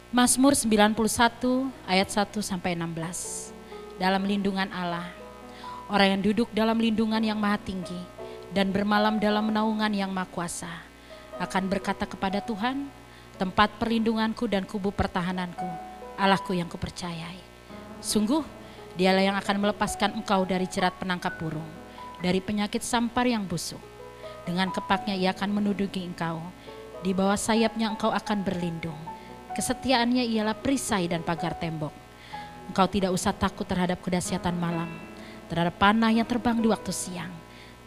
Mazmur 91 ayat 1 sampai 16. Dalam lindungan Allah, orang yang duduk dalam lindungan yang maha tinggi dan bermalam dalam naungan yang maha kuasa akan berkata kepada Tuhan, tempat perlindunganku dan kubu pertahananku, Allahku yang kupercayai. Sungguh, Dialah yang akan melepaskan engkau dari jerat penangkap burung, dari penyakit sampar yang busuk. Dengan kepaknya ia akan menudugi engkau, di bawah sayapnya engkau akan berlindung. Kesetiaannya ialah perisai dan pagar tembok. Engkau tidak usah takut terhadap kedahsyatan malam, terhadap panah yang terbang di waktu siang,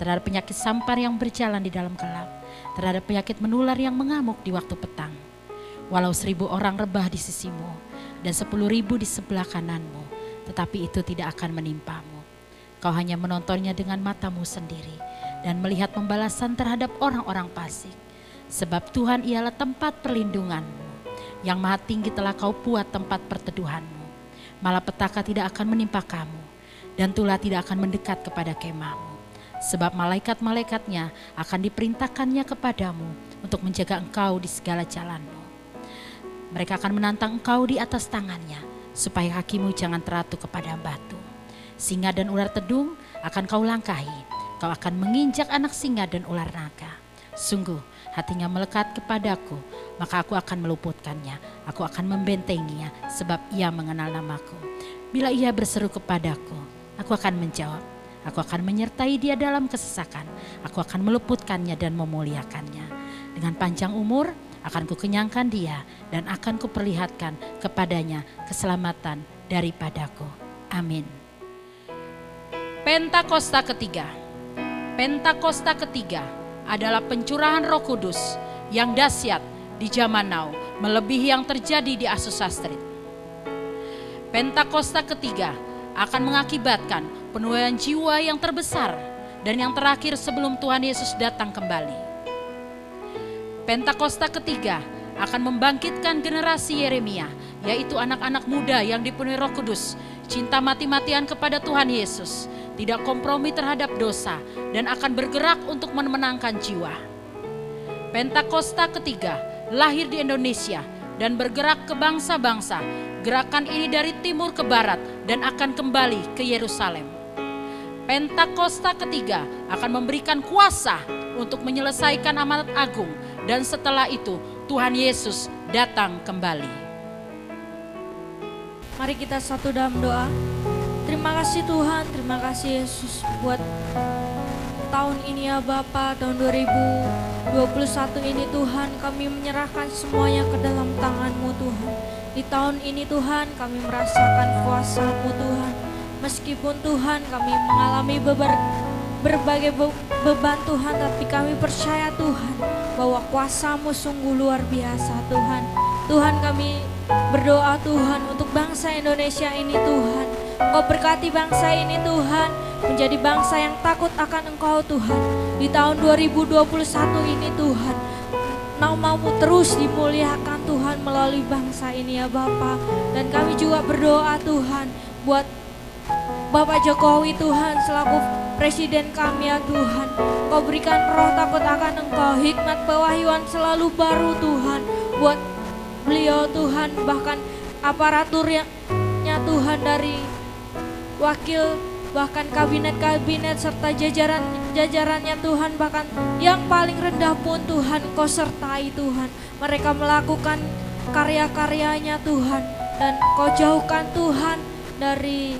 terhadap penyakit sampar yang berjalan di dalam gelap, terhadap penyakit menular yang mengamuk di waktu petang. Walau 1000 orang rebah di sisimu dan 10.000 di sebelah kananmu, tetapi itu tidak akan menimpamu. Kau hanya menontonnya dengan matamu sendiri dan melihat pembalasan terhadap orang-orang fasik. Sebab Tuhan ialah tempat perlindunganmu, yang maha tinggi telah kau buat tempat perteduhanmu. Malapetaka tidak akan menimpa kamu, dan tulah tidak akan mendekat kepada kemahmu. Sebab malaikat-malaikatnya akan diperintahkannya kepadamu untuk menjaga engkau di segala jalanmu. Mereka akan menantang engkau di atas tangannya, supaya kakimu jangan teratu kepada batu. Singa dan ular tedung akan kau langkahi, kau akan menginjak anak singa dan ular naga. Sungguh hatinya melekat kepadaku, maka aku akan meluputkannya, aku akan membentenginya, sebab ia mengenal namaku. Bila ia berseru kepadaku, aku akan menjawab, aku akan menyertai dia dalam kesesakan, aku akan meluputkannya dan memuliakannya. Dengan panjang umur akan kukenyangkan dia dan akan kuperlihatkan kepadanya keselamatan daripadaku. Amin. Pentakosta ketiga. Pentakosta ketiga adalah pencurahan Roh Kudus yang dahsyat di zaman now, melebihi yang terjadi di Azusa Street. Pentakosta ketiga akan mengakibatkan penuaian jiwa yang terbesar dan yang terakhir sebelum Tuhan Yesus datang kembali. Pentakosta ketiga akan membangkitkan generasi Yeremia, yaitu anak-anak muda yang dipenuhi Roh Kudus, cinta mati-matian kepada Tuhan Yesus, tidak kompromi terhadap dosa, dan akan bergerak untuk memenangkan jiwa. Pentakosta ketiga lahir di Indonesia dan bergerak ke bangsa-bangsa. Gerakan ini dari timur ke barat dan akan kembali ke Yerusalem. Pentakosta ketiga akan memberikan kuasa untuk menyelesaikan amanat agung, dan setelah itu Tuhan Yesus datang kembali. Mari kita satu dalam doa. Terima kasih Tuhan, terima kasih Yesus buat tahun ini ya Bapa, tahun 2021 ini Tuhan, kami menyerahkan semuanya ke dalam tangan-Mu Tuhan. Di tahun ini Tuhan, kami merasakan kuasa-Mu Tuhan. Meskipun Tuhan kami mengalami berbagai beban Tuhan, tapi kami percaya Tuhan bahwa kuasa-Mu sungguh luar biasa Tuhan. Tuhan, kami berdoa Tuhan untuk bangsa Indonesia ini Tuhan. Kau berkati bangsa ini Tuhan, menjadi bangsa yang takut akan Engkau Tuhan. Di tahun 2021 ini Tuhan, nama-Mu terus dimuliakan Tuhan melalui bangsa ini ya Bapa. Dan kami juga berdoa Tuhan buat Bapak Jokowi Tuhan selaku Presiden kami ya Tuhan. Kau berikan roh takut akan Engkau, hikmat pewahyuan selalu baru Tuhan buat beliau Tuhan, bahkan aparaturnya Tuhan, dari wakil bahkan kabinet-kabinet serta jajarannya Tuhan, bahkan yang paling rendah pun Tuhan Kau sertai Tuhan. Mereka melakukan karya-karyanya Tuhan, dan Kau jauhkan Tuhan dari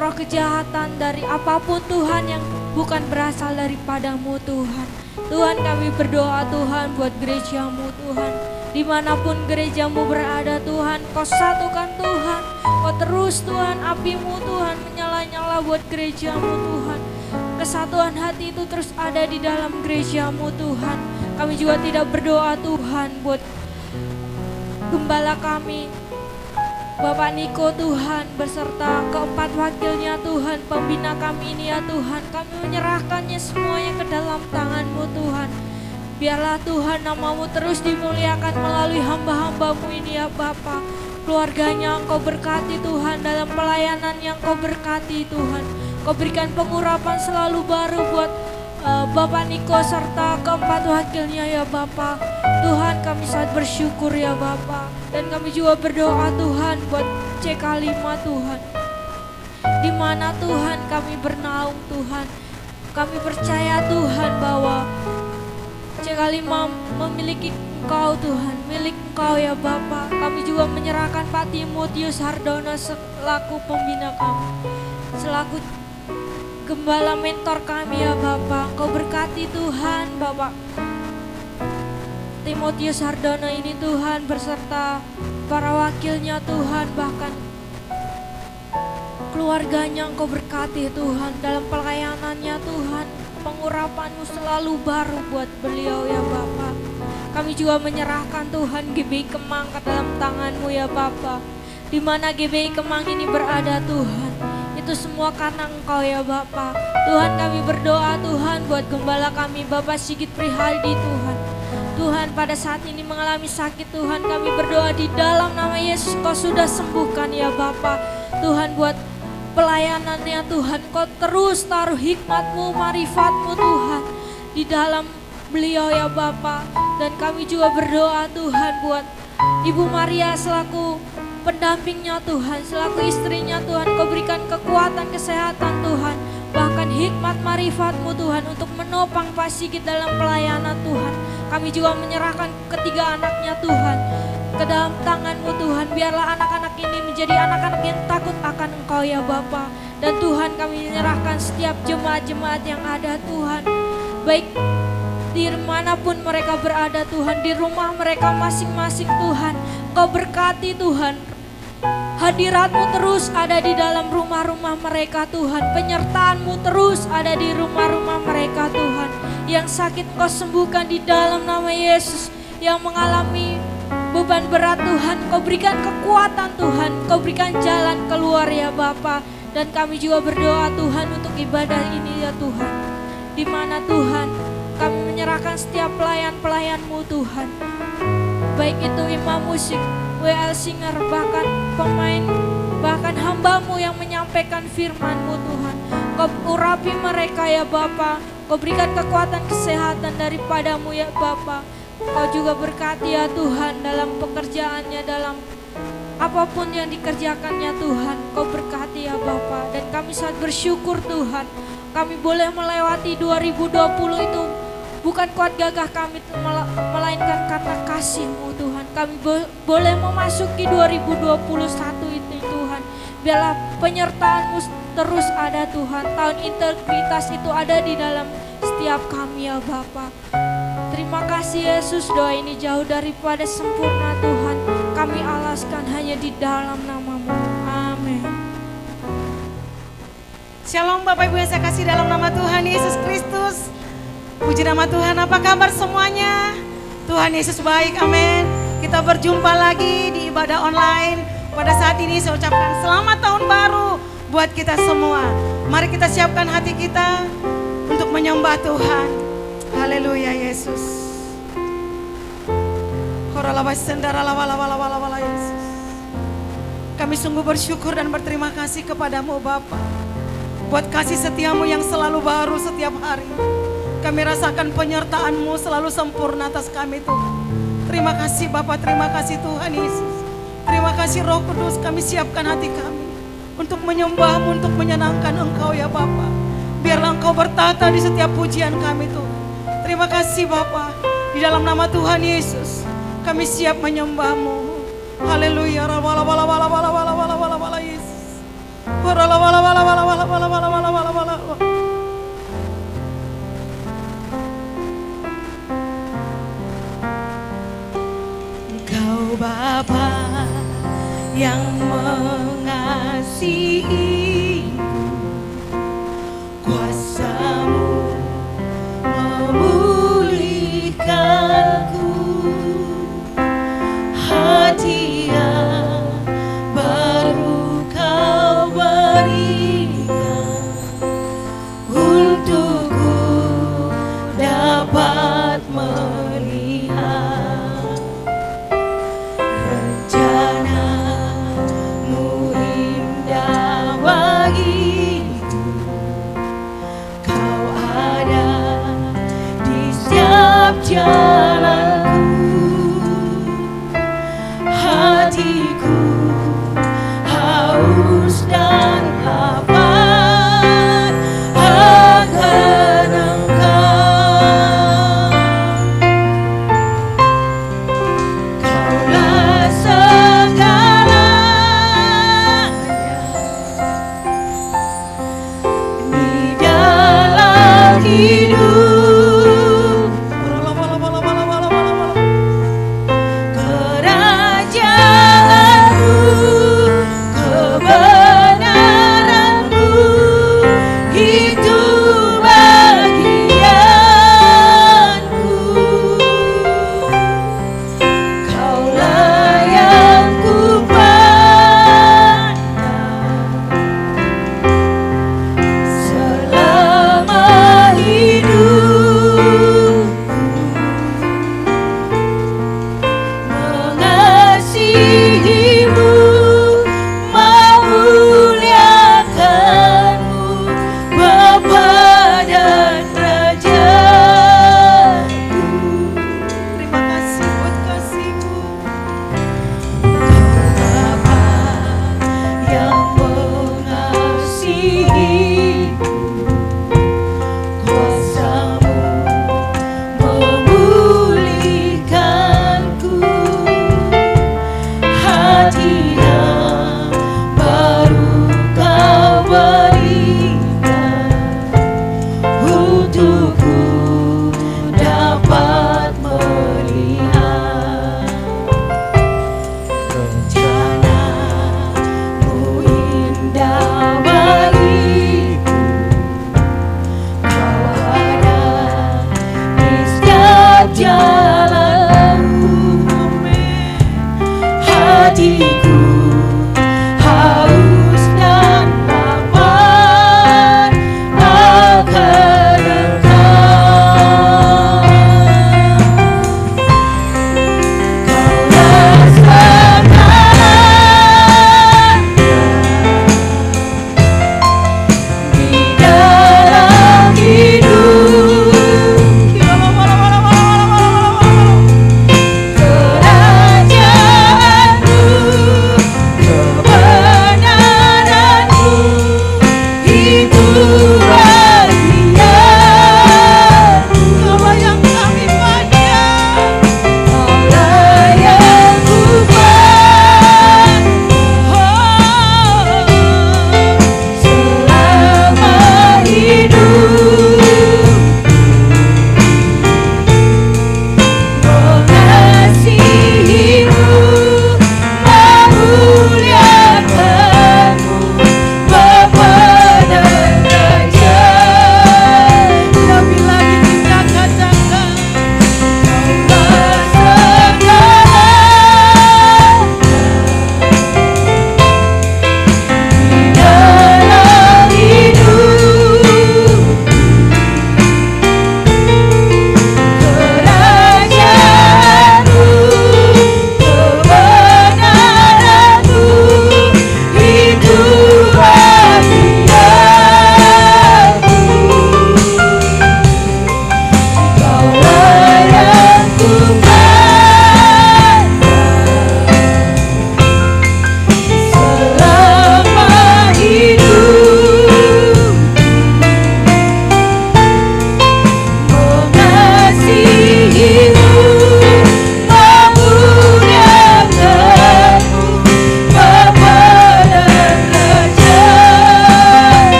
roh kejahatan, dari apapun Tuhan yang bukan berasal daripada-Mu Tuhan. Tuhan, kami berdoa Tuhan buat gereja-Mu Tuhan. Dimanapun gereja-Mu berada Tuhan, Kau satukan Tuhan. Kau terus Tuhan, api-Mu Tuhan menyala-nyala buat gereja-Mu Tuhan. Kesatuan hati itu terus ada di dalam gereja-Mu Tuhan. Kami juga tidak berdoa Tuhan buat gembala kami Bapak Niko Tuhan, beserta keempat wakilnya Tuhan, pembina kami ini ya Tuhan. Kami menyerahkannya semuanya ke dalam tangan-Mu Tuhan. Biarlah Tuhan nama-Mu terus dimuliakan melalui hamba-hamba-Mu ini ya Bapa. Keluarganya Engkau berkati Tuhan, dalam pelayanan yang Kau berkati Tuhan. Kau berikan pengurapan selalu baru buat Bapak Niko serta keempat wakilnya ya Bapak. Tuhan, kami sangat bersyukur ya Bapak. Dan kami juga berdoa Tuhan buat C5 Tuhan, di mana Tuhan kami bernaung Tuhan. Kami percaya Tuhan bahwa C5 memiliki Engkau Tuhan, milik Engkau ya Bapak. Kami juga menyerahkan Pak Timotius Hardono selaku pembina kami, selaku gembala mentor kami ya Bapak. Engkau berkati Tuhan Bapak Timotius Hardono ini Tuhan, beserta para wakilnya Tuhan, bahkan keluarganya Engkau berkati Tuhan, dalam pelayanannya Tuhan. Pengurapan-Mu selalu baru buat beliau ya Bapak. Kami juga menyerahkan Tuhan GBI Kemang ke dalam tangan-Mu ya Bapak. Di mana GBI Kemang ini berada Tuhan, itu semua karena Engkau ya Bapak. Tuhan, kami berdoa Tuhan buat gembala kami Bapak Sigit Prihaldi Tuhan. Tuhan, pada saat ini mengalami sakit Tuhan, kami berdoa di dalam nama Yesus Kau sudah sembuhkan ya Bapak. Tuhan, buat pelayanannya Tuhan, Kau terus taruh hikmat-Mu, marifat-Mu Tuhan di dalam beliau ya Bapak. Dan kami juga berdoa Tuhan buat Ibu Maria selaku pendampingnya Tuhan, selaku istrinya Tuhan. Kau berikan kekuatan, kesehatan Tuhan, bahkan hikmat marifat-Mu Tuhan untuk menopang Pak Sigit dalam pelayanan Tuhan. Kami juga menyerahkan ketiga anaknya Tuhan ke dalam tangan-Mu Tuhan. Biarlah anak-anak ini menjadi anak-anak yang takut akan Engkau ya Bapa. Dan Tuhan, kami menyerahkan setiap jemaat-jemaat yang ada Tuhan, baik di manapun mereka berada Tuhan, di rumah mereka masing-masing Tuhan. Kau berkati Tuhan, hadirat-Mu terus ada di dalam rumah-rumah mereka Tuhan. Penyertaan-Mu terus ada di rumah-rumah mereka Tuhan. Yang sakit Kau sembuhkan di dalam nama Yesus. Yang mengalami beban berat Tuhan, Kau berikan kekuatan Tuhan, Kau berikan jalan keluar ya Bapa. Dan kami juga berdoa Tuhan untuk ibadah ini ya Tuhan, di mana Tuhan kami menyerahkan setiap pelayan-pelayan-Mu Tuhan, baik itu imam musik, WL singer, bahkan pemain, bahkan hamba-Mu yang menyampaikan firman-Mu Tuhan. Kau urapi mereka ya Bapa, Kau berikan kekuatan kesehatan daripada-Mu ya Bapa. Kau juga berkati ya Tuhan dalam pekerjaannya, dalam apapun yang dikerjakannya Tuhan. Kau berkati ya Bapa. Dan kami sangat bersyukur Tuhan, kami boleh melewati 2020 itu bukan kuat gagah kami, melainkan karena kasih-Mu Tuhan. Kami boleh memasuki 2021 itu Tuhan. Biarlah penyertaan-Mu terus ada Tuhan. Tahun integritas itu ada di dalam setiap kami ya Bapa. Terima kasih Yesus, doa ini jauh daripada sempurna Tuhan. Kami alaskan hanya di dalam nama-Mu. Amin. Shalom Bapak Ibu yang saya kasih dalam nama Tuhan Yesus Kristus. Puji nama Tuhan, apa kabar semuanya? Tuhan Yesus baik, amin. Kita berjumpa lagi di ibadah online. Pada saat ini saya ucapkan selamat tahun baru buat kita semua. Mari kita siapkan hati kita untuk menyembah Tuhan. Haleluya Yesus. Yesus. Kami sungguh bersyukur dan berterima kasih kepadamu Bapa, buat kasih setiamu yang selalu baru setiap hari. Kami rasakan penyertaan-Mu selalu sempurna atas kami Tuhan. Terima kasih Bapa, terima kasih Tuhan Yesus. Terima kasih Roh Kudus, kami siapkan hati kami untuk menyembah-Mu, untuk menyenangkan Engkau ya Bapa. Biarlah Engkau bertata di setiap pujian kami Tuhan. Terima kasih Bapa, di dalam nama Tuhan Yesus kami siap menyembah-Mu. Haleluya. Yesus. Engkau Bapa yang mengasihi, kuasa-Mu memulihkanku. Hadiah baru Kau berikan untukku dapat melihat rencana-Mu indah bagiku. Kau ada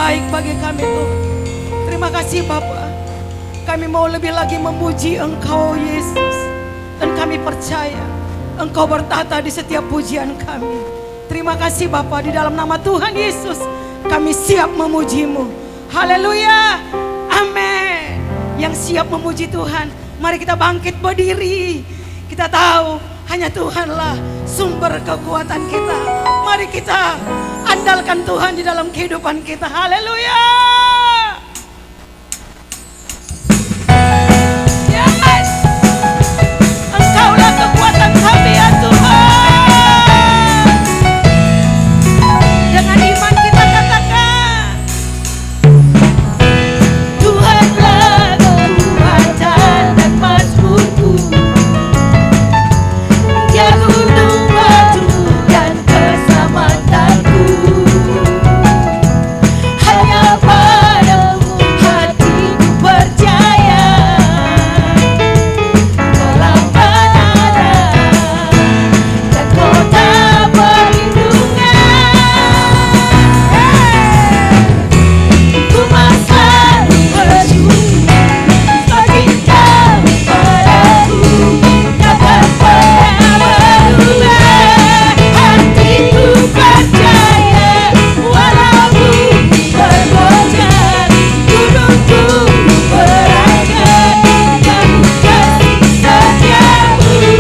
baik bagi kami Tuhan. Terima kasih Bapa. Kami mau lebih lagi memuji Engkau Yesus. Dan kami percaya Engkau bertata di setiap pujian kami. Terima kasih Bapa, di dalam nama Tuhan Yesus kami siap memuji-Mu. Haleluya. Amin. Yang siap memuji Tuhan, mari kita bangkit berdiri. Kita tahu hanya Tuhanlah sumber kekuatan kita. Mari kita andalkan Tuhan di dalam kehidupan kita. Haleluya. Yes. Engkaulah kekuatan kami ya Tuhan. Dengan iman kita katakan, Tuhanlah kekuatan dan mazmurku. Dia gunung batu dan keselamatanku. Hanya padamu hatiku percaya. Dalam menara dan kota perlindungan, ku selalu bersyukur bagi Kau padaku. Takkan pernah berubah hatiku percaya. Walau bumi bergoncang, gunungku beranjak, namun kasih setiamu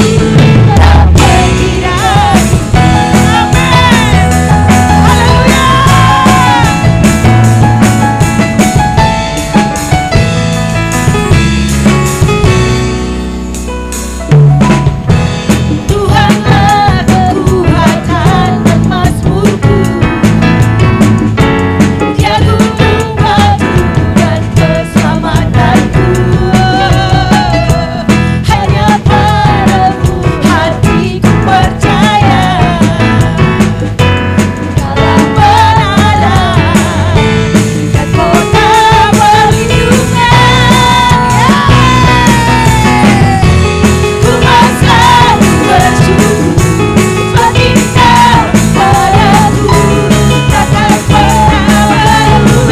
tak pergi dari. Amin. Haleluya. Tuhanlah kekuatan dan mazmurku. Dia gunung batu dan keselamatanku. Hanya padamu hatiku percaya. Dalam menara dan kota perlindungan, ku selalu bersyukur bagi Kau padaku. Takkan pernah berubah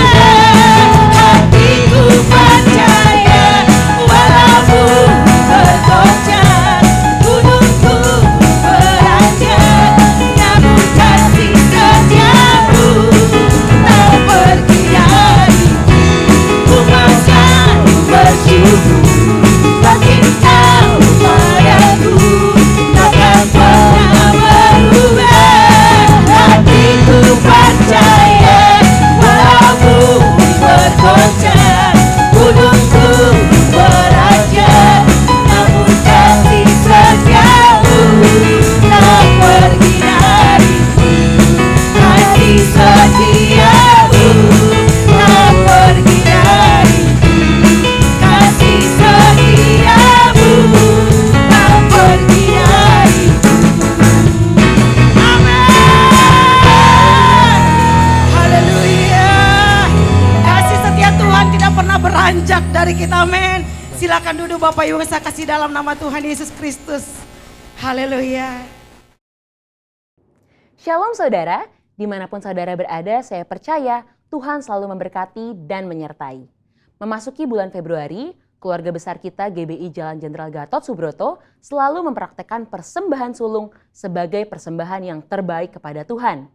hatiku percaya. Walau bumi bergoncang, gunungku beranjak, namun kasih setiamu tak pergi dariku. Ku selalu bersyukur bagi Kau padaku. Takkan pernah berubah hatiku percaya. Walau bumi bergoncang, gunungku beranjak, namun kasih setiamu tak pergi dariku. Kasih setiamu tak pergi dariku. Kasih setiamu tak pergi dariku. Amin. Haleluya. Kasih setia Tuhan tidak pernah beranjak dari kita. Amin. Silakan duduk Bapak Ibu, saya kasih dalam nama Tuhan Yesus Kristus. Haleluya. Shalom saudara, dimanapun saudara berada, saya percaya Tuhan selalu memberkati dan menyertai. Memasuki bulan Februari, keluarga besar kita GBI Jalan Jenderal Gatot Subroto selalu mempraktekkan persembahan sulung sebagai persembahan yang terbaik kepada Tuhan.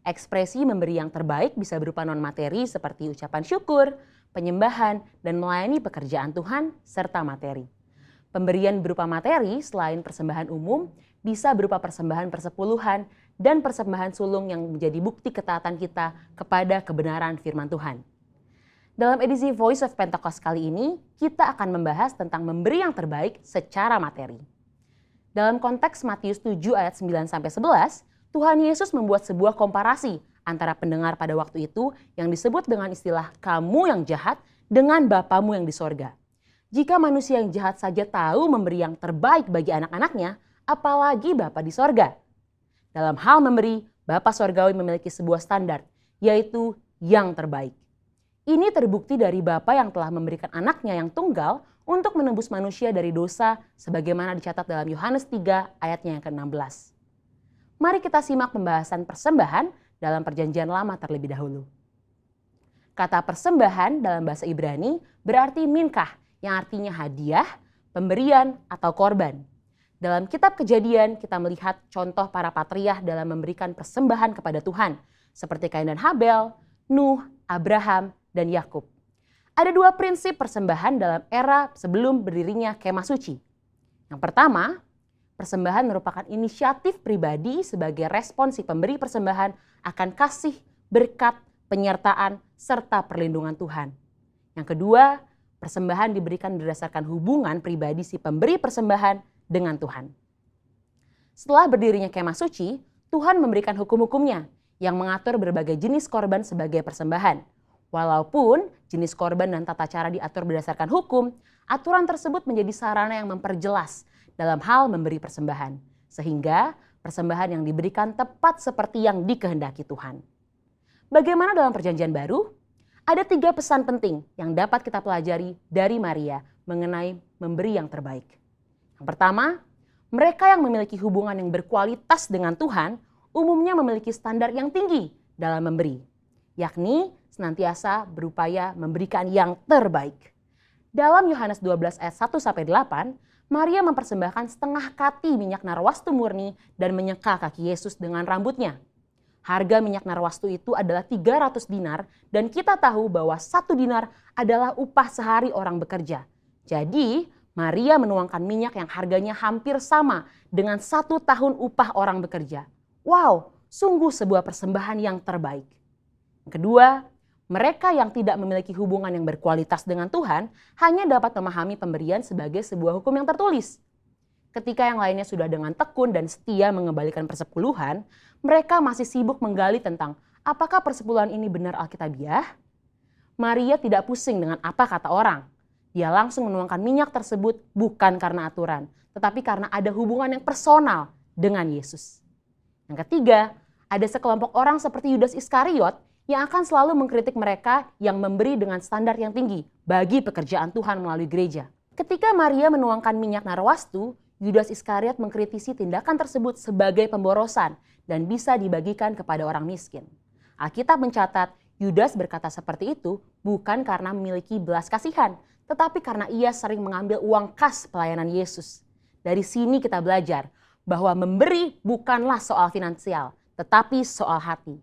Ekspresi memberi yang terbaik bisa berupa non-materi seperti ucapan syukur, penyembahan, dan melayani pekerjaan Tuhan, serta materi. Pemberian berupa materi selain persembahan umum bisa berupa persembahan persepuluhan dan persembahan sulung yang menjadi bukti ketaatan kita kepada kebenaran firman Tuhan. Dalam edisi Voice of Pentecost kali ini, kita akan membahas tentang memberi yang terbaik secara materi. Dalam konteks Matius 7 ayat 9-11, Tuhan Yesus membuat sebuah komparasi antara pendengar pada waktu itu yang disebut dengan istilah kamu yang jahat dengan Bapamu yang di sorga. Jika manusia yang jahat saja tahu memberi yang terbaik bagi anak-anaknya, apalagi Bapa di sorga. Dalam hal memberi, Bapa Sorgawi memiliki sebuah standar, yaitu yang terbaik. Ini terbukti dari Bapa yang telah memberikan anaknya yang tunggal untuk menebus manusia dari dosa sebagaimana dicatat dalam Yohanes 3 ayatnya yang ke-16. Mari kita simak pembahasan persembahan dalam Perjanjian Lama terlebih dahulu. Kata persembahan dalam bahasa Ibrani berarti minkah, yang artinya hadiah, pemberian, atau korban. Dalam kitab Kejadian kita melihat contoh para patriark dalam memberikan persembahan kepada Tuhan, seperti Kain dan Habel, Nuh, Abraham, dan Yakub. Ada dua prinsip persembahan dalam era sebelum berdirinya kemah suci. Yang pertama, persembahan merupakan inisiatif pribadi sebagai respon si pemberi persembahan akan kasih, berkat, penyertaan, serta perlindungan Tuhan. Yang kedua, persembahan diberikan berdasarkan hubungan pribadi si pemberi persembahan dengan Tuhan. Setelah berdirinya kemah suci, Tuhan memberikan hukum-hukumnya yang mengatur berbagai jenis korban sebagai persembahan. Walaupun jenis korban dan tata cara diatur berdasarkan hukum, aturan tersebut menjadi sarana yang memperjelas dalam hal memberi persembahan. Sehingga persembahan yang diberikan tepat seperti yang dikehendaki Tuhan. Bagaimana dalam perjanjian baru? Ada 3 pesan penting yang dapat kita pelajari dari Maria mengenai memberi yang terbaik. Yang pertama, mereka yang memiliki hubungan yang berkualitas dengan Tuhan umumnya memiliki standar yang tinggi dalam memberi, yakni senantiasa berupaya memberikan yang terbaik. Dalam Yohanes 12 ayat 1-8, Maria mempersembahkan setengah kati minyak narwastu murni dan menyeka kaki Yesus dengan rambutnya. Harga minyak narwastu itu adalah 300 dinar dan kita tahu bahwa 1 dinar adalah upah sehari orang bekerja. Jadi Maria menuangkan minyak yang harganya hampir sama dengan 1 tahun upah orang bekerja. Wow, sungguh sebuah persembahan yang terbaik. Kedua, mereka yang tidak memiliki hubungan yang berkualitas dengan Tuhan hanya dapat memahami pemberian sebagai sebuah hukum yang tertulis. Ketika yang lainnya sudah dengan tekun dan setia mengembalikan persepuluhan, mereka masih sibuk menggali tentang apakah persepuluhan ini benar alkitabiah. Maria tidak pusing dengan apa kata orang. Dia langsung menuangkan minyak tersebut bukan karena aturan, tetapi karena ada hubungan yang personal dengan Yesus. Yang ketiga, ada sekelompok orang seperti Yudas Iskariot yang akan selalu mengkritik mereka yang memberi dengan standar yang tinggi bagi pekerjaan Tuhan melalui gereja. Ketika Maria menuangkan minyak narwastu, Yudas Iskariot mengkritisi tindakan tersebut sebagai pemborosan dan bisa dibagikan kepada orang miskin. Alkitab mencatat Yudas berkata seperti itu bukan karena memiliki belas kasihan, tetapi karena ia sering mengambil uang kas pelayanan Yesus. Dari sini kita belajar bahwa memberi bukanlah soal finansial, tetapi soal hati.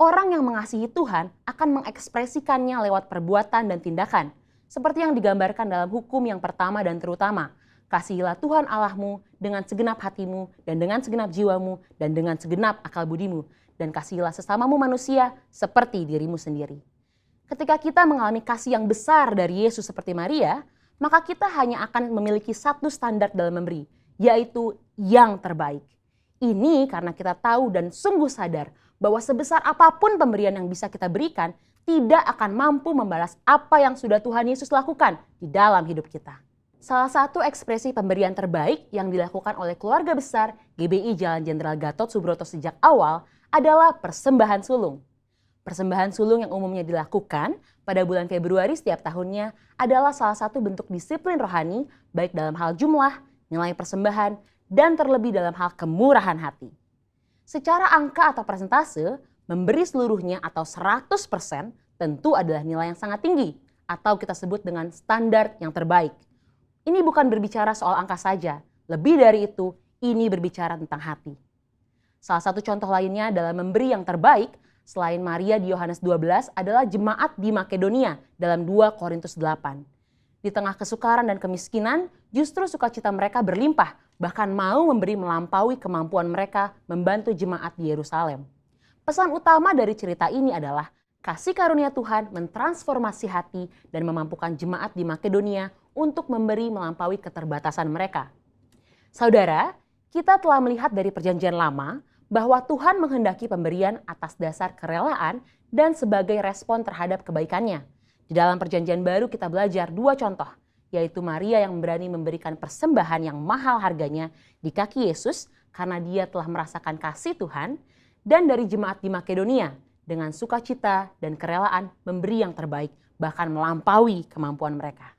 Orang yang mengasihi Tuhan akan mengekspresikannya lewat perbuatan dan tindakan, seperti yang digambarkan dalam hukum yang pertama dan terutama. Kasihilah Tuhan Allahmu dengan segenap hatimu dan dengan segenap jiwamu dan dengan segenap akal budimu. Dan kasihilah sesamamu manusia seperti dirimu sendiri. Ketika kita mengalami kasih yang besar dari Yesus seperti Maria, maka kita hanya akan memiliki satu standar dalam memberi, yaitu yang terbaik. Ini karena kita tahu dan sungguh sadar bahwa sebesar apapun pemberian yang bisa kita berikan, tidak akan mampu membalas apa yang sudah Tuhan Yesus lakukan di dalam hidup kita. Salah satu ekspresi pemberian terbaik yang dilakukan oleh keluarga besar GBI Jalan Jenderal Gatot Subroto sejak awal adalah persembahan sulung. Persembahan sulung yang umumnya dilakukan pada bulan Februari setiap tahunnya adalah salah satu bentuk disiplin rohani baik dalam hal jumlah, nilai persembahan, dan terlebih dalam hal kemurahan hati. Secara angka atau persentase, memberi seluruhnya atau 100% tentu adalah nilai yang sangat tinggi atau kita sebut dengan standar yang terbaik. Ini bukan berbicara soal angka saja, lebih dari itu, ini berbicara tentang hati. Salah satu contoh lainnya dalam memberi yang terbaik, selain Maria di Yohanes 12 adalah jemaat di Makedonia dalam 2 Korintus 8. Di tengah kesukaran dan kemiskinan, justru sukacita mereka berlimpah, bahkan mau memberi melampaui kemampuan mereka membantu jemaat di Yerusalem. Pesan utama dari cerita ini adalah kasih karunia Tuhan mentransformasi hati dan memampukan jemaat di Makedonia untuk memberi melampaui keterbatasan mereka. Saudara, kita telah melihat dari perjanjian lama bahwa Tuhan menghendaki pemberian atas dasar kerelaan dan sebagai respon terhadap kebaikannya. Di dalam perjanjian baru kita belajar 2 contoh, yaitu Maria yang berani memberikan persembahan yang mahal harganya di kaki Yesus karena dia telah merasakan kasih Tuhan, dan dari jemaat di Makedonia dengan sukacita dan kerelaan memberi yang terbaik, bahkan melampaui kemampuan mereka.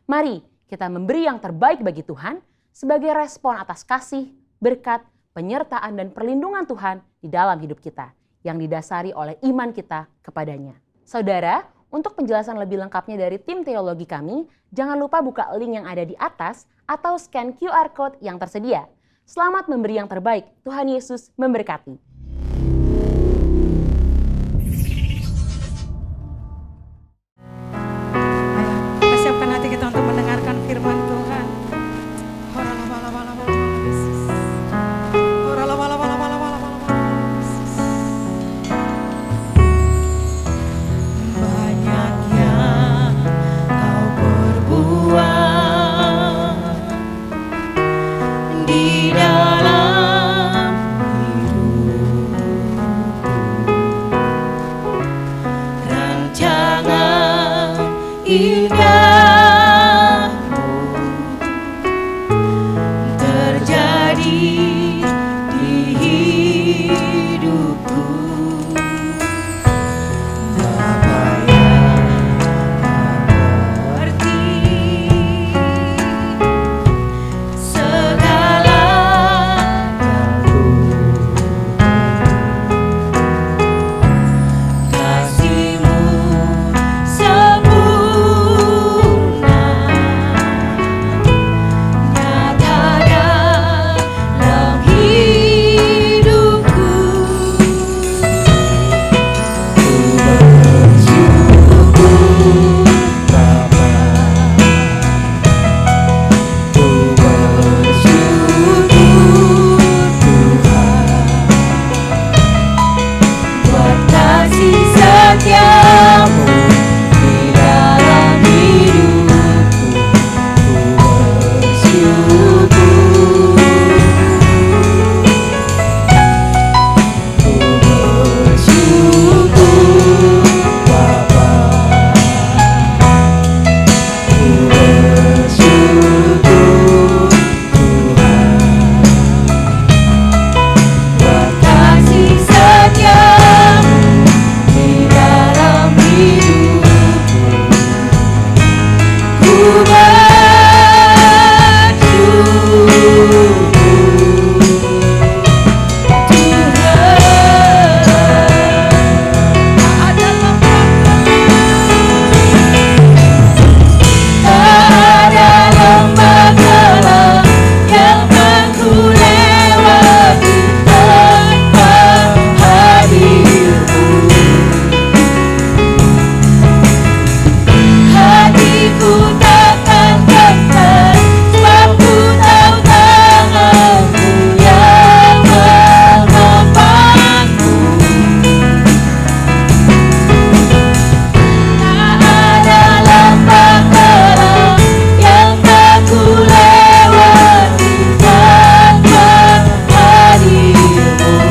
Mari kita memberi yang terbaik bagi Tuhan sebagai respon atas kasih, berkat, penyertaan dan perlindungan Tuhan di dalam hidup kita yang didasari oleh iman kita kepadanya. Saudara, untuk penjelasan lebih lengkapnya dari tim teologi kami, jangan lupa buka link yang ada di atas atau scan QR Code yang tersedia. Selamat memberi yang terbaik. Tuhan Yesus memberkati. Kita siapkan hati kita untuk mendengarkan firman Tuhan. Banyak yang kau perbuat di dalam hidupku. Rancangan indahmu terjadi di hidupku. Bapa yang mengerti segala yang ku kasih-Mu sempurna, nyata dalam hidupku. Ku bersyukur Bapa, ku bersyukur Tuhan, buat kasih setiamu di dalam hidupku. Ku bersyukur, ku bersyukur Bapa, ku bersyukur Tuhan, buat kasih setiamu di dalam hidupku. Ku bersyukur tak ada lembah gelap yang akan ku lewati tanpa hadir-Mu. Hatiku takkan gentar, sebab ku tahu tangan-Mu yang menopangku. Tak ada lembah gelap yang tak ku lewati tanpa hadir-Mu.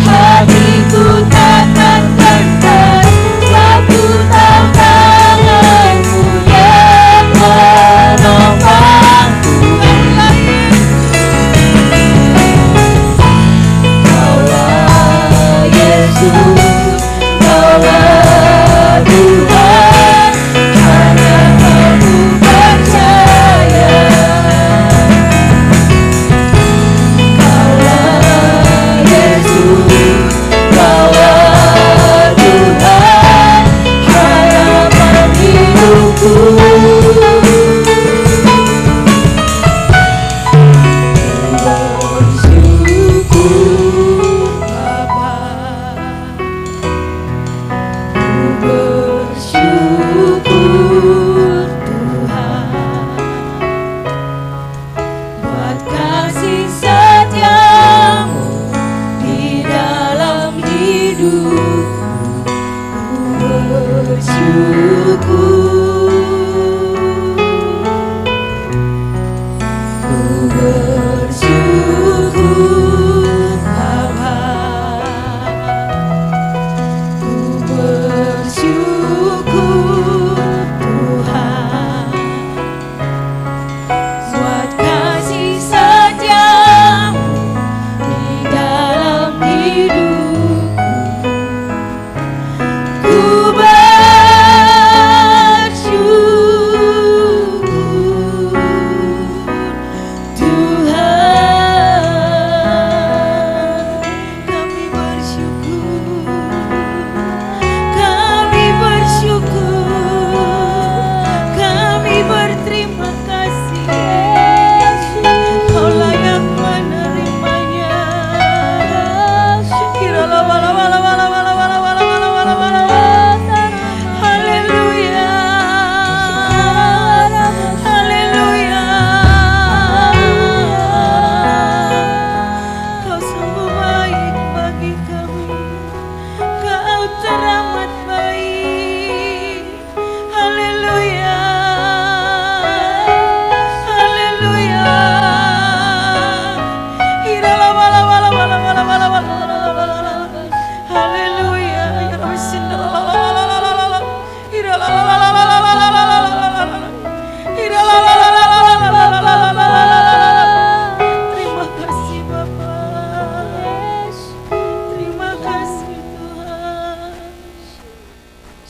Hatiku takkan gentar, sebab ku tahu tangan-Mu yang menopangku. Kaulah Yesus, Kaulah Tuhan, hanya Kamu percaya. Kaulah Yesus, Kaulah Tuhan, harapan hidupku. Bersyukur Bapa, ku bersyukur Tuhan, buat kasih setiamu di dalam hidupku. Ku bersyukur, ku bersyukur Bapa, ku bersyukur Tuhan, buat kasih setiamu di dalam hidupku. Ku bersyukur Tuhan.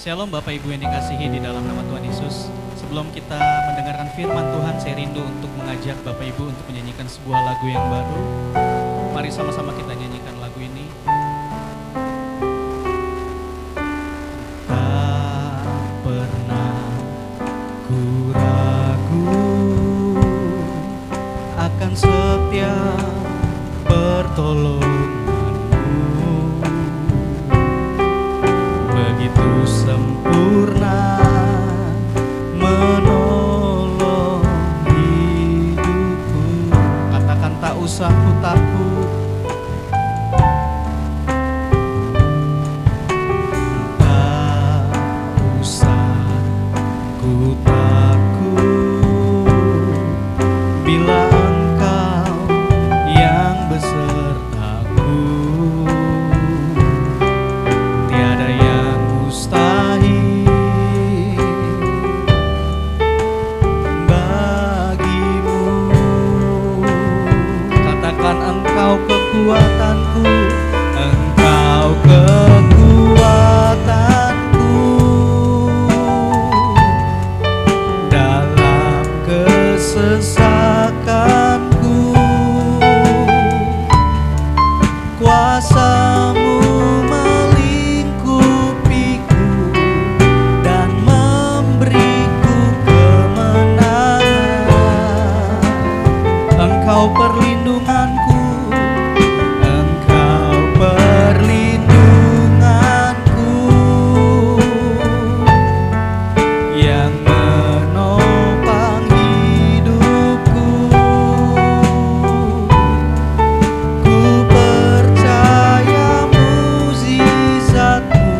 Shalom Bapak Ibu yang dikasihi di dalam nama Tuhan Yesus. Sebelum kita mendengarkan firman Tuhan, saya rindu untuk mengajak Bapak Ibu untuk menyanyikan sebuah lagu yang baru. Mari sama-sama kita nyanyikan lagu ini. Tak pernah ku ragu akan setiap pertolonganmu, begitu sempurna menolong hidupku. Katakan tak usah ku takut, tak usah ku takut, bila Engkau yang besertaku. Tiada yang mustahil bagimu. Katakan Engkau kekuatanku, Engkau kekuatanku dalam kesesakanku. Kuasa-Mu melingkupiku dan memberiku kemenangan. Engkau perlindunganku, Engkau perlindunganku yang menopang hidupku. Ku percaya mukjizat-Mu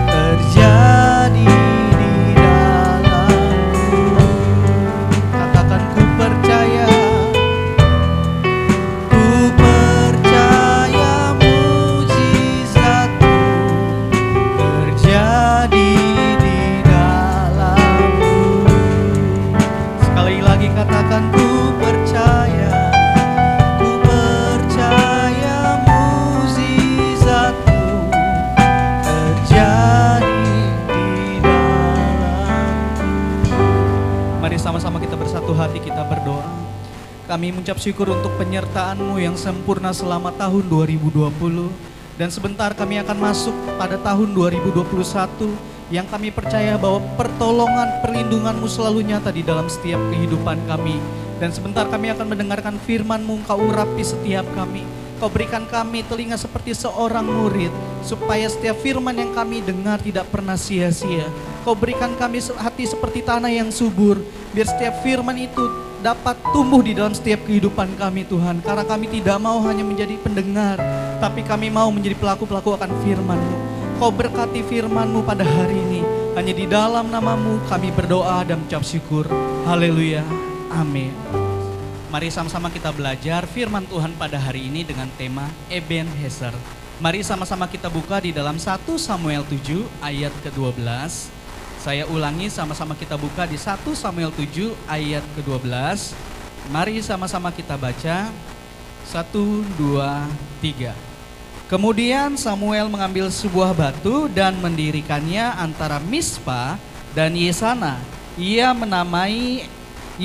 terjadi di dalamku. Katakan ku percaya mukjizat-Mu terjadi di dalamku. Sekali lagi katakan ku percaya mukjizat-Mu terjadi di dalamku. Mari sama-sama kita bersatu hati, kita berdoa. Kami mengucap syukur untuk penyertaan-Mu yang sempurna selama tahun 2020. Dan sebentar kami akan masuk pada tahun 2021 yang kami percaya bahwa pertolongan, perlindungan-Mu selalu nyata di dalam setiap kehidupan kami. Dan sebentar kami akan mendengarkan firman-Mu, Engkau urapi setiap kami. Kau berikan kami telinga seperti seorang murid, supaya setiap firman yang kami dengar tidak pernah sia-sia. Kau berikan kami hati seperti tanah yang subur, biar setiap firman itu dapat tumbuh di dalam setiap kehidupan kami Tuhan. Karena kami tidak mau hanya menjadi pendengar, tapi kami mau menjadi pelaku-pelaku akan firman-Mu. Kau berkati firman-Mu pada hari ini. Hanya di dalam nama-Mu kami berdoa dan mengucap syukur. Haleluya. Amin. Mari sama-sama kita belajar firman Tuhan pada hari ini dengan tema Ebenezer. Mari sama-sama kita buka di dalam 1 Samuel 7 ayat ke-12. Saya ulangi, sama-sama kita buka di 1 Samuel 7 ayat ke-12. Mari sama-sama kita baca. 1, 2, 3. Kemudian Samuel mengambil sebuah batu dan mendirikannya antara Mispa dan Yesana. Ia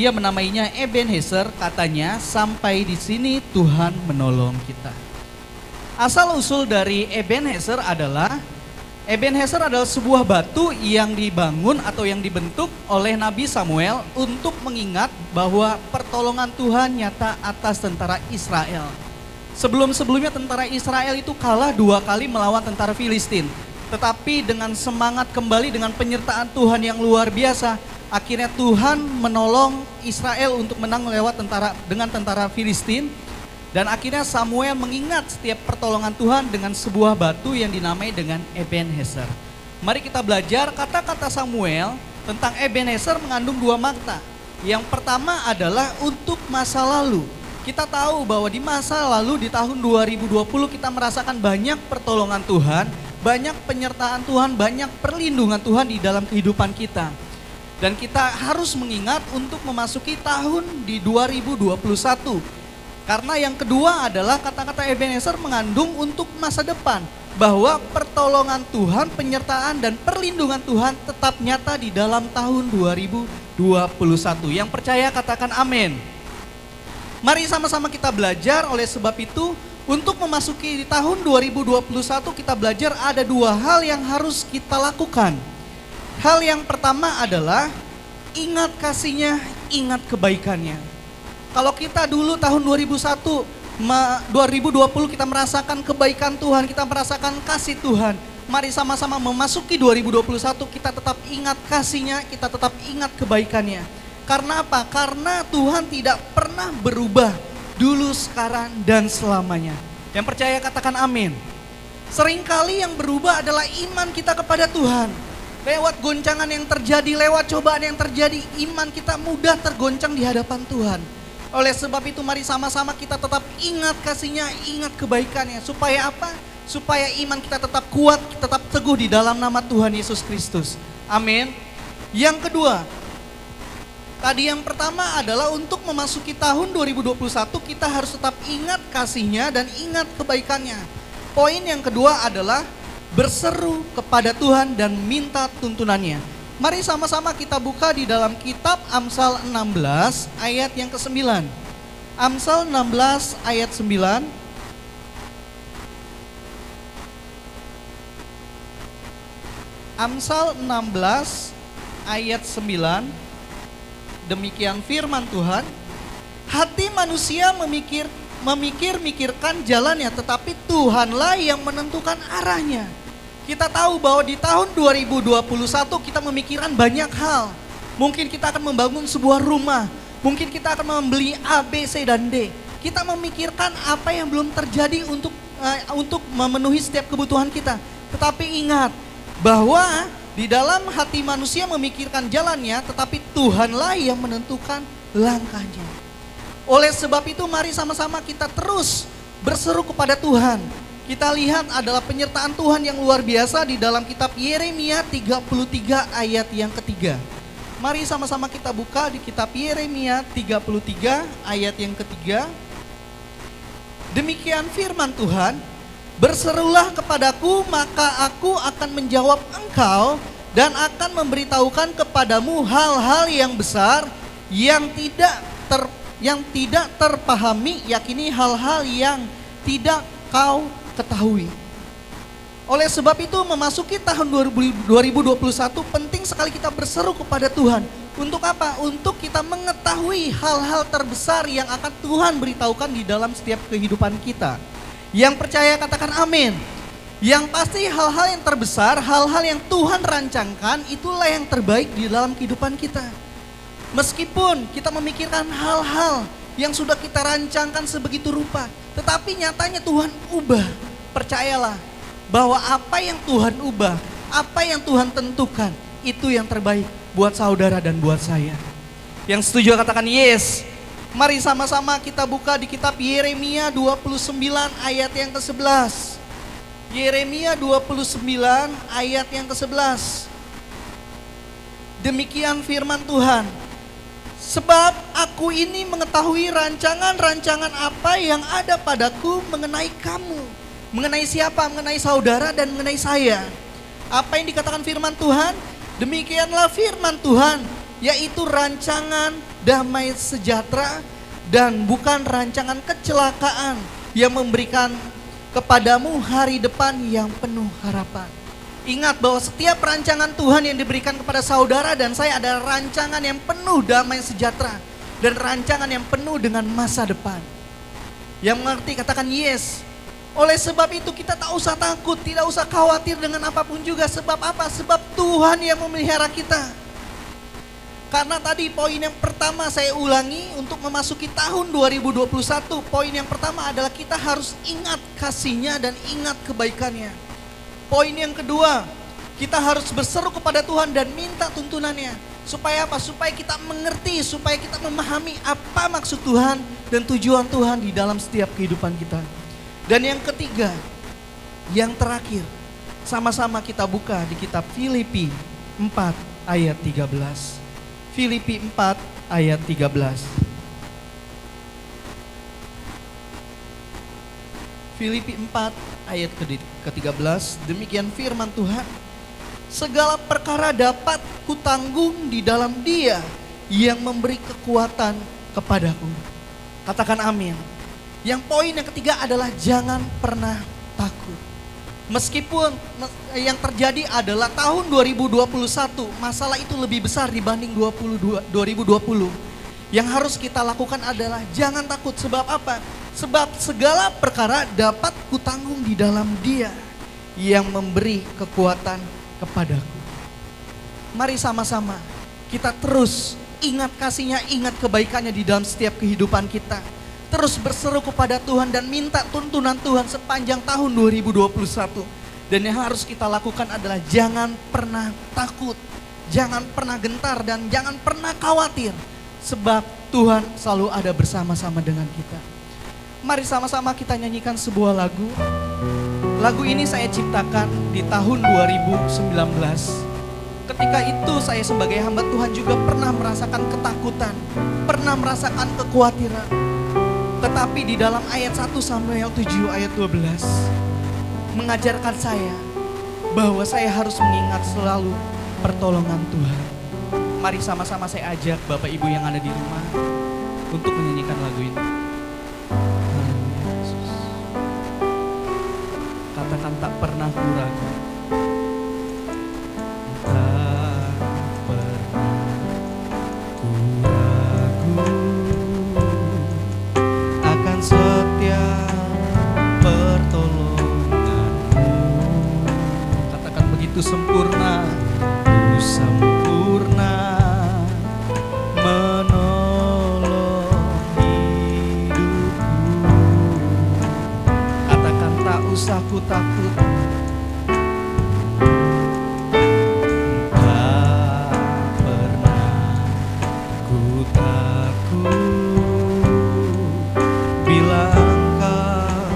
menamainya Ebenezer, katanya, sampai di sini Tuhan menolong kita. Asal usul dari Ebenezer adalah sebuah batu yang dibangun atau yang dibentuk oleh Nabi Samuel untuk mengingat bahwa pertolongan Tuhan nyata atas tentara Israel. Sebelum-sebelumnya tentara Israel itu kalah 2 kali melawan tentara Filistin. Tetapi dengan semangat kembali, dengan penyertaan Tuhan yang luar biasa, akhirnya Tuhan menolong Israel untuk menang dengan tentara Filistin. Dan akhirnya Samuel mengingat setiap pertolongan Tuhan dengan sebuah batu yang dinamai dengan Ebenezer. Mari kita belajar kata-kata Samuel tentang Ebenezer mengandung 2 makna. Yang pertama adalah untuk masa lalu. Kita tahu bahwa di masa lalu, di tahun 2020 kita merasakan banyak pertolongan Tuhan, banyak penyertaan Tuhan, banyak perlindungan Tuhan di dalam kehidupan kita. Dan kita harus mengingat untuk memasuki tahun di 2021. Karena yang kedua adalah kata-kata Ebenezer mengandung untuk masa depan. Bahwa pertolongan Tuhan, penyertaan dan perlindungan Tuhan tetap nyata di dalam tahun 2021. Yang percaya katakan amin. Mari sama-sama kita belajar. Oleh sebab itu untuk memasuki di tahun 2021 kita belajar ada dua hal yang harus kita lakukan. Hal yang pertama adalah ingat kasihnya, ingat kebaikannya. Kalau kita dulu tahun 2020 kita merasakan kebaikan Tuhan, kita merasakan kasih Tuhan. Mari sama-sama memasuki 2021 kita tetap ingat kasihnya, kita tetap ingat kebaikannya. Karena apa? Karena Tuhan tidak pernah berubah dulu, sekarang, dan selamanya. Yang percaya katakan amin. Seringkali yang berubah adalah iman kita kepada Tuhan. Lewat goncangan yang terjadi, lewat cobaan yang terjadi, iman kita mudah tergoncang di hadapan Tuhan. Oleh sebab itu mari sama-sama kita tetap ingat kasihnya, ingat kebaikannya. Supaya apa? Supaya iman kita tetap kuat, tetap teguh di dalam nama Tuhan Yesus Kristus. Amin. Yang kedua, tadi yang pertama adalah untuk memasuki tahun 2021 kita harus tetap ingat kasihnya dan ingat kebaikannya. Poin yang kedua adalah berseru kepada Tuhan dan minta tuntunannya. Mari sama-sama kita buka di dalam kitab Amsal 16 ayat yang ke-9. Amsal 16 ayat 9. Amsal 16 ayat 9. Demikian firman Tuhan. Hati manusia memikirkan jalannya, tetapi Tuhanlah yang menentukan arahnya. Kita tahu bahwa di tahun 2021 kita memikirkan banyak hal. Mungkin kita akan membangun sebuah rumah. Mungkin kita akan membeli A, B, C, dan D. Kita memikirkan apa yang belum terjadi untuk memenuhi setiap kebutuhan kita. Tetapi ingat bahwa di dalam hati manusia memikirkan jalannya, tetapi Tuhanlah yang menentukan langkahnya. Oleh sebab itu mari sama-sama kita terus berseru kepada Tuhan. Kita lihat adalah penyertaan Tuhan yang luar biasa di dalam kitab Yeremia 33 ayat yang ketiga. Mari sama-sama kita buka di kitab Yeremia 33 ayat yang ketiga. Demikian firman Tuhan, berserulah kepadaku maka aku akan menjawab engkau dan akan memberitahukan kepadamu hal-hal yang besar yang tidak terpahami, yakini hal-hal yang tidak kau ketahui. Oleh sebab itu memasuki tahun 2021 penting sekali kita berseru kepada Tuhan. Untuk apa? Untuk kita mengetahui hal-hal terbesar yang akan Tuhan beritahukan di dalam setiap kehidupan kita. Yang percaya katakan amin. Yang pasti hal-hal yang terbesar, hal-hal yang Tuhan rancangkan itulah yang terbaik di dalam kehidupan kita. Meskipun kita memikirkan hal-hal yang sudah kita rancangkan sebegitu rupa, tetapi nyatanya Tuhan ubah. Percayalah bahwa apa yang Tuhan ubah, apa yang Tuhan tentukan, itu yang terbaik buat saudara dan buat saya. Yang setuju katakan yes. Mari sama-sama kita buka di kitab Yeremia 29 ayat yang ke-11. Yeremia 29 ayat yang ke-11. Demikian firman Tuhan. Sebab aku ini mengetahui rancangan-rancangan apa yang ada padaku mengenai kamu. Mengenai siapa? Mengenai saudara dan mengenai saya. Apa yang dikatakan firman Tuhan? Demikianlah firman Tuhan, yaitu rancangan damai sejahtera dan bukan rancangan kecelakaan yang memberikan kepadamu hari depan yang penuh harapan. Ingat bahwa setiap rancangan Tuhan yang diberikan kepada saudara dan saya adalah rancangan yang penuh damai sejahtera dan rancangan yang penuh dengan masa depan. Yang mengerti katakan yes. Oleh sebab itu kita tak usah takut, tidak usah khawatir dengan apapun juga. Sebab apa? Sebab Tuhan yang memelihara kita. Karena tadi poin yang pertama saya ulangi untuk memasuki tahun 2021. Poin yang pertama adalah kita harus ingat kasihnya dan ingat kebaikannya. Poin yang kedua, kita harus berseru kepada Tuhan dan minta tuntunannya. Supaya apa? Supaya kita mengerti, supaya kita memahami apa maksud Tuhan dan tujuan Tuhan di dalam setiap kehidupan kita. Dan yang ketiga, yang terakhir, sama-sama kita buka di kitab Filipi 4 ayat 13. Filipi 4 ayat 13. Filipi 4 ayat ke-13, demikian firman Tuhan. Segala perkara dapat kutanggung di dalam Dia yang memberi kekuatan kepadaku. Katakan amin. Yang poin yang ketiga adalah jangan pernah takut. Meskipun yang terjadi adalah tahun 2021, masalah itu lebih besar dibanding 2020. Yang harus kita lakukan adalah jangan takut. Sebab apa? Sebab segala perkara dapat kutanggung di dalam Dia yang memberi kekuatan kepadaku. Mari sama-sama kita terus ingat kasih-Nya, ingat kebaikannya di dalam setiap kehidupan kita. Terus berseru kepada Tuhan dan minta tuntunan Tuhan sepanjang tahun 2021. Dan yang harus kita lakukan adalah jangan pernah takut, jangan pernah gentar, dan jangan pernah khawatir. Sebab Tuhan selalu ada bersama-sama dengan kita. Mari sama-sama kita nyanyikan sebuah lagu. Lagu ini saya ciptakan di tahun 2019. Ketika itu saya sebagai hamba Tuhan juga pernah merasakan ketakutan, pernah merasakan kekhawatiran. Tetapi di dalam ayat 1 Samuel 7 ayat 12 mengajarkan saya bahwa saya harus mengingat selalu pertolongan Tuhan. Mari sama-sama saya ajak Bapak Ibu yang ada di rumah untuk menyanyikan lagu ini. Haleluya Yesus. Katakan tak pernah ku ragu. Tak pernah ku ragu akan setiap pertolonganmu. Katakan begitu sempurna, ku sempurna menolong hidupku. Katakan tak usah ku takut. Tak pernah ku takut bila Engkau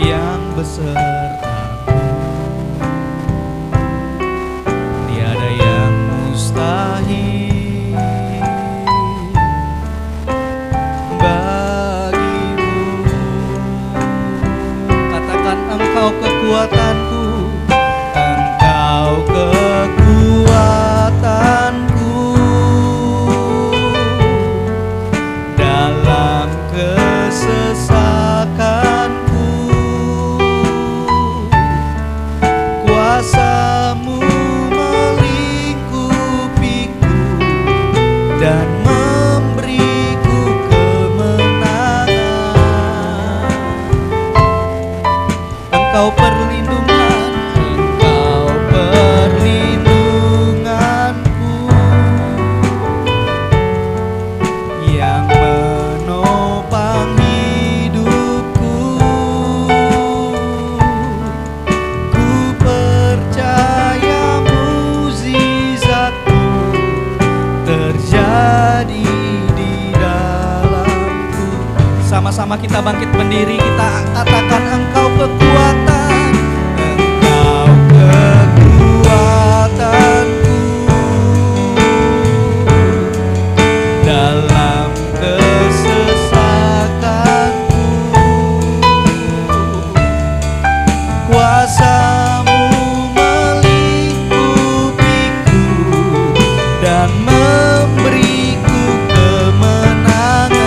yang besertaku. Tiada yang mustahil bagimu. Katakan Engkau kekuatanku, Engkau kekuatanku dalam kesesakanku. Kuasa-Mu melingkupiku dan memberiku kemenangan. Engkau perlindungan, Engkau perlindunganku yang menopang hidupku. Ku percaya mukjizat-Mu terjadi di dalamku. Sama-sama kita bangkit berdiri, kita katakan Engkau kekuatan, Engkau kekuatanku dalam kesesakanku. Kuasa-Mu melingkupiku dan memberiku kemenangan.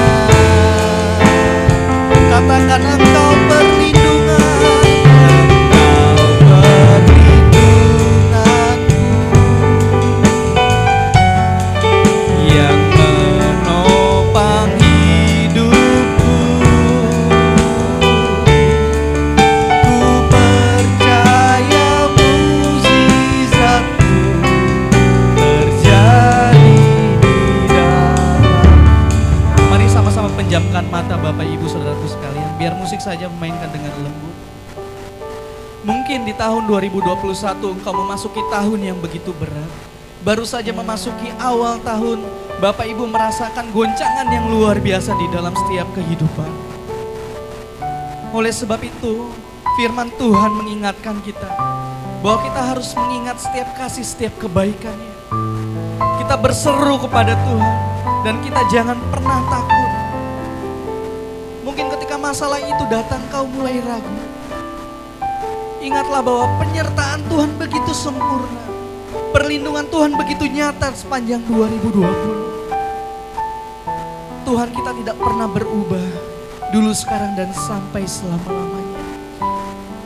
Katakan Engkau perlindungan, Engkau perlindunganku yang menopang hidupku. Ku percaya mukjizat-Mu terjadi di dalam. Mari sama-sama penjamkan mata Bapak Ibu Saudaraku sekalian, biar musik saja memainkan dengan lembut. Mungkin di tahun 2021 engkau memasuki tahun yang begitu berat. Baru saja memasuki awal tahun, Bapak Ibu merasakan goncangan yang luar biasa di dalam setiap kehidupan. Oleh sebab itu, firman Tuhan mengingatkan kita bahwa kita harus mengingat setiap kasih, setiap kebaikannya. Kita berseru kepada Tuhan dan kita jangan pernah takut. Mungkin ketika masalah itu datang kau mulai ragu. Ingatlah bahwa penyertaan Tuhan begitu sempurna. Perlindungan Tuhan begitu nyata sepanjang 2020. Tuhan, kita tidak pernah berubah dulu, sekarang, dan sampai selama-lamanya.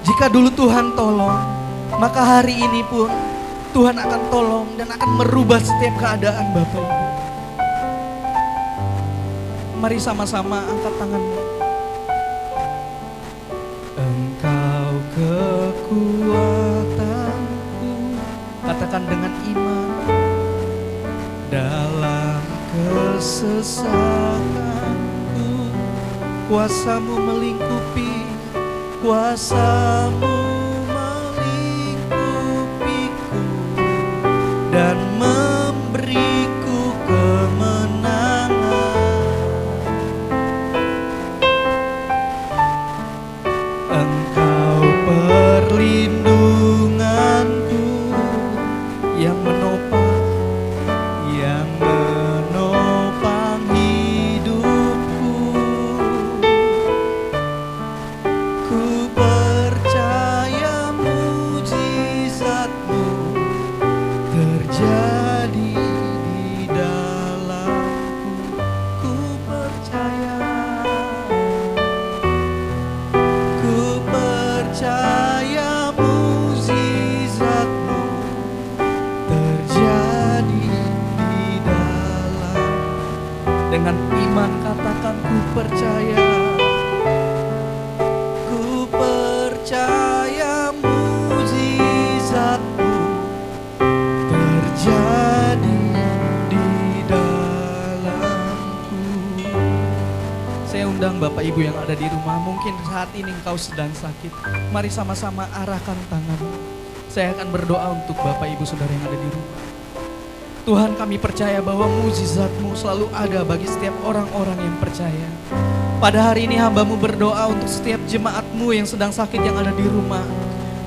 Jika dulu Tuhan tolong, maka hari ini pun Tuhan akan tolong dan akan merubah setiap keadaan Bapak Ibu. Mari sama-sama angkat tanganmu. Engkau kekuatanku, katakan dengan iman. Dalam kesesakanku, kuasamu melingkupi, kuasamu melingkupiku dan memberiku kemenangan. Engkau perlindunganku yang menopang hidupku. Ku percaya mujizatmu terjadi di dalamku. Ku percaya mujizatmu terjadi di dalam. Dengan iman katakan ku percaya. Ku percaya mujizatmu terjadi di dalamku. Saya undang Bapak Ibu yang ada di rumah, mungkin saat ini engkau sedang sakit. Mari sama-sama arahkan tanganmu. Saya akan berdoa untuk Bapak Ibu Saudara yang ada di rumah. Tuhan, kami percaya bahwa mujizat-Mu selalu ada bagi setiap orang-orang yang percaya. Pada hari ini hamba-Mu berdoa untuk setiap jemaat-Mu yang sedang sakit yang ada di rumah.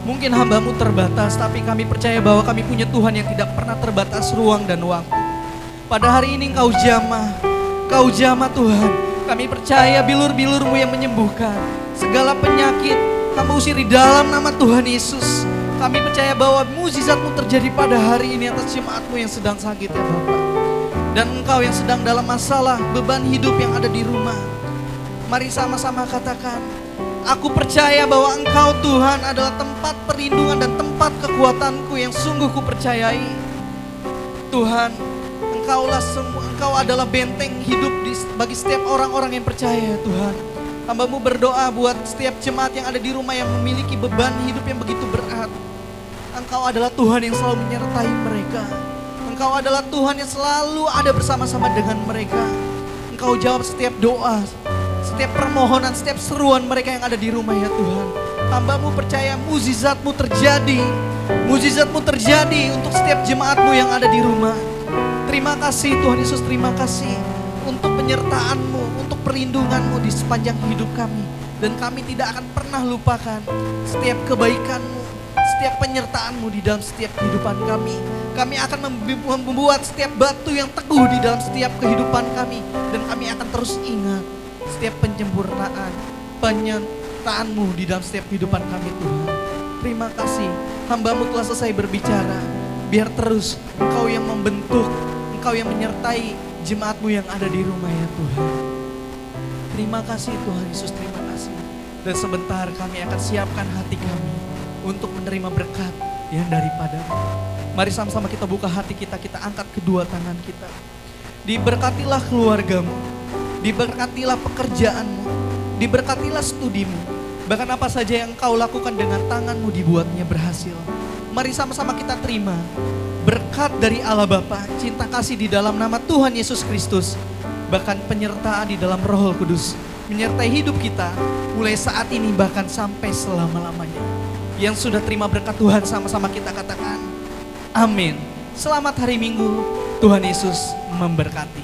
Mungkin hamba-Mu terbatas, tapi kami percaya bahwa kami punya Tuhan yang tidak pernah terbatas ruang dan waktu. Pada hari ini Engkau jamah Tuhan. Kami percaya bilur-bilur-Mu yang menyembuhkan segala penyakit, hamba usir di dalam nama Tuhan Yesus. Kami percaya bahwa mujizat-Mu terjadi pada hari ini atas jemaat-Mu yang sedang sakit ya Bapak. Dan Engkau yang sedang dalam masalah, beban hidup yang ada di rumah. Mari sama-sama katakan, aku percaya bahwa Engkau Tuhan adalah tempat perlindungan dan tempat kekuatanku yang sungguh ku percayai. Tuhan, Engkau adalah benteng hidup bagi setiap orang-orang yang percaya Tuhan. Hamba-Mu berdoa buat setiap jemaat yang ada di rumah yang memiliki beban hidup yang begitu berat. Engkau adalah Tuhan yang selalu menyertai mereka. Engkau adalah Tuhan yang selalu ada bersama-sama dengan mereka. Engkau jawab setiap doa, setiap permohonan, setiap seruan mereka yang ada di rumah ya Tuhan. Hamba-Mu percaya mujizat-Mu terjadi. Mujizat-Mu terjadi untuk setiap jemaat-Mu yang ada di rumah. Terima kasih Tuhan Yesus, terima kasih untuk penyertaan-Mu, untuk perlindungan-Mu di sepanjang hidup kami. Dan kami tidak akan pernah lupakan setiap kebaikan-Mu, setiap penyertaan-Mu di dalam setiap kehidupan kami. Kami akan membuat setiap batu yang teguh di dalam setiap kehidupan kami. Dan kami akan terus ingat setiap penyempurnaan, penyertaan-Mu di dalam setiap kehidupan kami Tuhan. Terima kasih, hamba-Mu telah selesai berbicara. Biar terus Engkau yang membentuk, Engkau yang menyertai jemaat-Mu yang ada di rumah ya Tuhan. Terima kasih Tuhan Yesus, terima kasih. Dan sebentar kami akan siapkan hati kami untuk menerima berkat yang daripada-Mu. Mari sama-sama kita buka hati kita, kita angkat kedua tangan kita. Diberkatilah keluarga-Mu, diberkatilah pekerjaan-Mu, diberkatilah studimu. Bahkan apa saja yang Engkau lakukan dengan tangan-Mu dibuatnya berhasil. Mari sama-sama kita terima berkat dari Allah Bapa, cinta kasih di dalam nama Tuhan Yesus Kristus, bahkan penyertaan di dalam Roh Kudus menyertai hidup kita mulai saat ini bahkan sampai selama-lamanya. Yang sudah terima berkat Tuhan sama-sama kita katakan amin. Selamat hari Minggu, Tuhan Yesus memberkati.